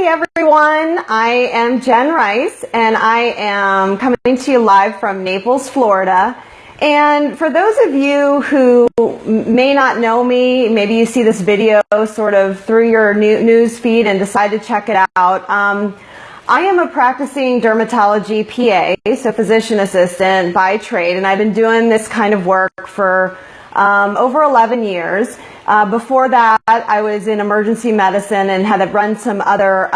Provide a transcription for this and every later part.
Hey everyone, I am Jenn Rice and I am coming to you live from Naples, Florida. And for those of you who may not know me, maybe you see this video sort of through your news feed and decide to check it out. I am a practicing dermatology PA, so physician assistant by trade, and I've been doing this kind of work for over 11 years. Before that, I was in emergency medicine and had run some other,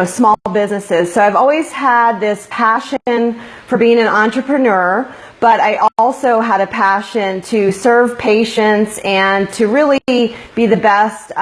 small businesses. So I've always had this passion for being an entrepreneur, but I also had a passion to serve patients and to really be the best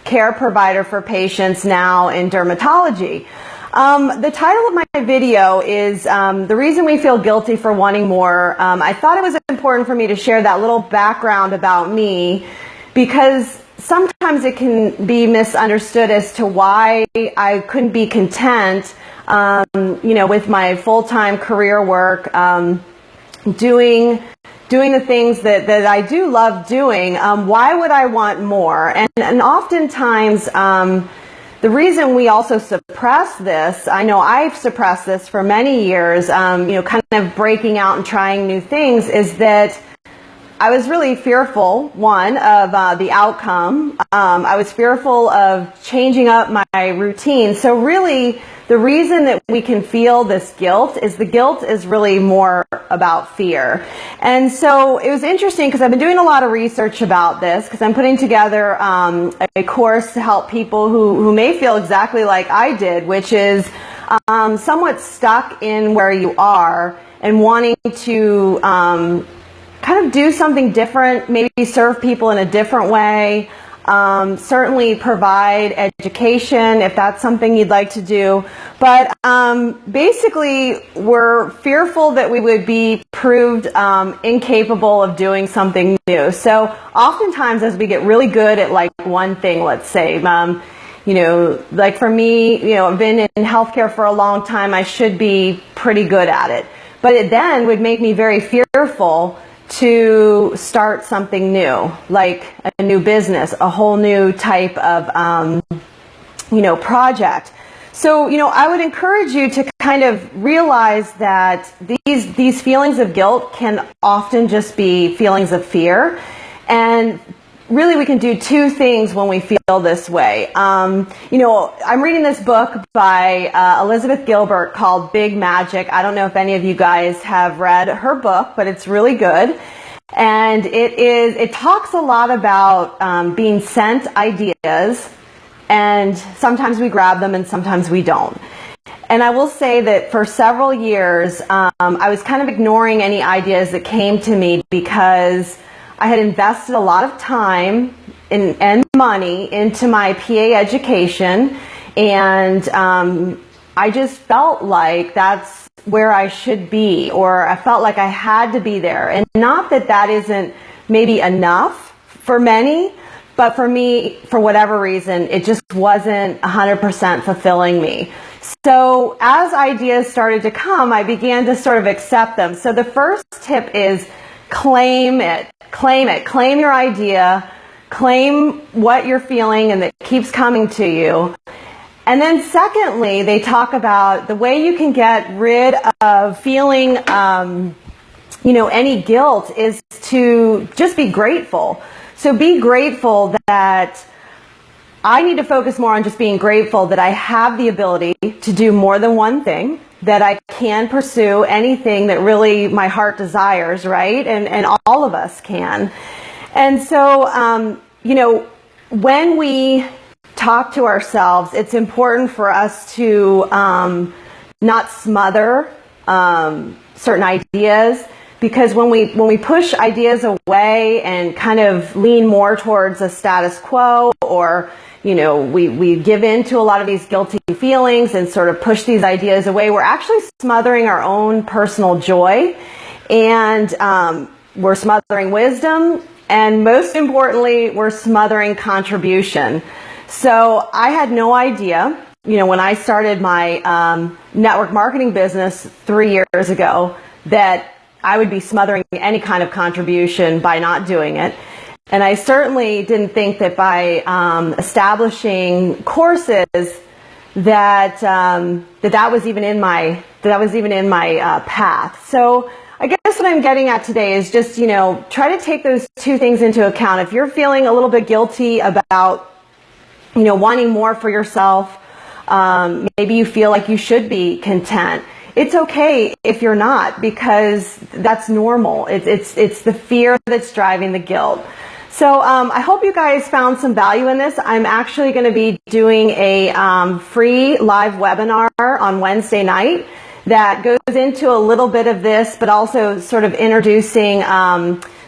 care provider for patients now in dermatology. The title of my video is The Reason We Feel Guilty for Wanting More. I thought it was important for me to share that little background about me because sometimes it can be misunderstood as to why I couldn't be content, with my full-time career work, doing the things that I do love doing. Why would I want more? And oftentimes, the reason we also suppress this, I know I've suppressed this for many years, kind of breaking out and trying new things, is that I was really fearful, one, of the outcome. I was fearful of changing up my routine. So really, the reason that we can feel this guilt is the guilt is really more about fear. And so it was interesting because I've been doing a lot of research about this because I'm putting together a course to help people who may feel exactly like I did, which is somewhat stuck in where you are and wanting to kind of do something different, maybe serve people in a different way. Certainly provide education if that's something you'd like to do. But basically, we're fearful that we would be proved incapable of doing something new. So oftentimes as we get really good at like one thing, let's say, like for me, I've been in healthcare for a long time, I should be pretty good at it. But it then would make me very fearful to start something new, like a new business, a whole new type of, project. So, I would encourage you to kind of realize that these feelings of guilt can often just be feelings of fear. And really we can do two things when we feel this way. I'm reading this book by Elizabeth Gilbert called Big Magic. I don't know if any of you guys have read her book, but it's really good. And it talks a lot about being sent ideas, and sometimes we grab them and sometimes we don't. And I will say that for several years, I was kind of ignoring any ideas that came to me because I had invested a lot of time and money into my PA education, and I just felt like that's where I should be, or I felt like I had to be there. And not that that isn't maybe enough for many, but for me, for whatever reason, it just wasn't 100% fulfilling me. So as ideas started to come, I began to sort of accept them. So the first tip is claim it. Claim it. Claim your idea. Claim what you're feeling and that keeps coming to you. And then secondly, they talk about the way you can get rid of feeling, any guilt is to just be grateful. So be grateful that I need to focus more on just being grateful that I have the ability to do more than one thing, that I can pursue anything that really my heart desires, right? And all of us can. And so, when we talk to ourselves, it's important for us to not smother certain ideas, because when we push ideas away and kind of lean more towards a status quo, or we give in to a lot of these guilty feelings and sort of push these ideas away, we're actually smothering our own personal joy, and we're smothering wisdom, and most importantly, we're smothering contribution. So I had no idea, when I started my network marketing business 3 years ago, that I would be smothering any kind of contribution by not doing it. And I certainly didn't think that by establishing courses that that was even in my path. So I guess what I'm getting at today is just, you know, try to take those two things into account. If you're feeling a little bit guilty about, you know, wanting more for yourself, maybe you feel like you should be content. It's okay if you're not, because that's normal. It's the fear that's driving the guilt. So I hope you guys found some value in this. I'm actually going to be doing a free live webinar on Wednesday night that goes into a little bit of this, but also sort of introducing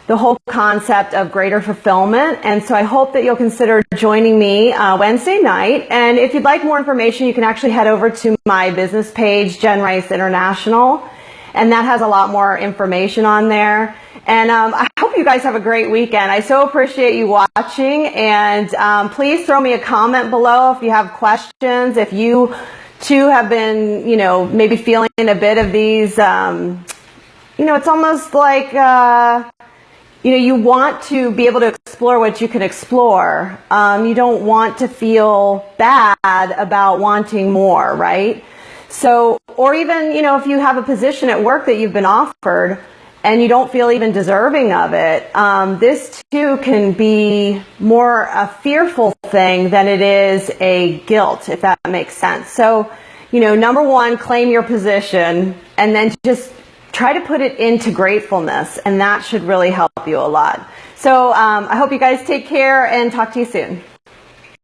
the whole concept of greater fulfillment. And so I hope that you'll consider joining me Wednesday night. And if you'd like more information, you can actually head over to my business page, Jenn Rice International, and that has a lot more information on there. And I hope you guys have a great weekend. I so appreciate you watching, and please throw me a comment below if you have questions. If you too have been, you know, maybe feeling a bit of these, you know, it's almost like, you know, you want to be able to explore what you can explore. You don't want to feel bad about wanting more, right? So, or even, you know, if you have a position at work that you've been offered and you don't feel even deserving of it, this too can be more a fearful thing than it is a guilt, if that makes sense. So, you know, number one, claim your position, and then just try to put it into gratefulness, and that should really help you a lot. So I hope you guys take care, and talk to you soon.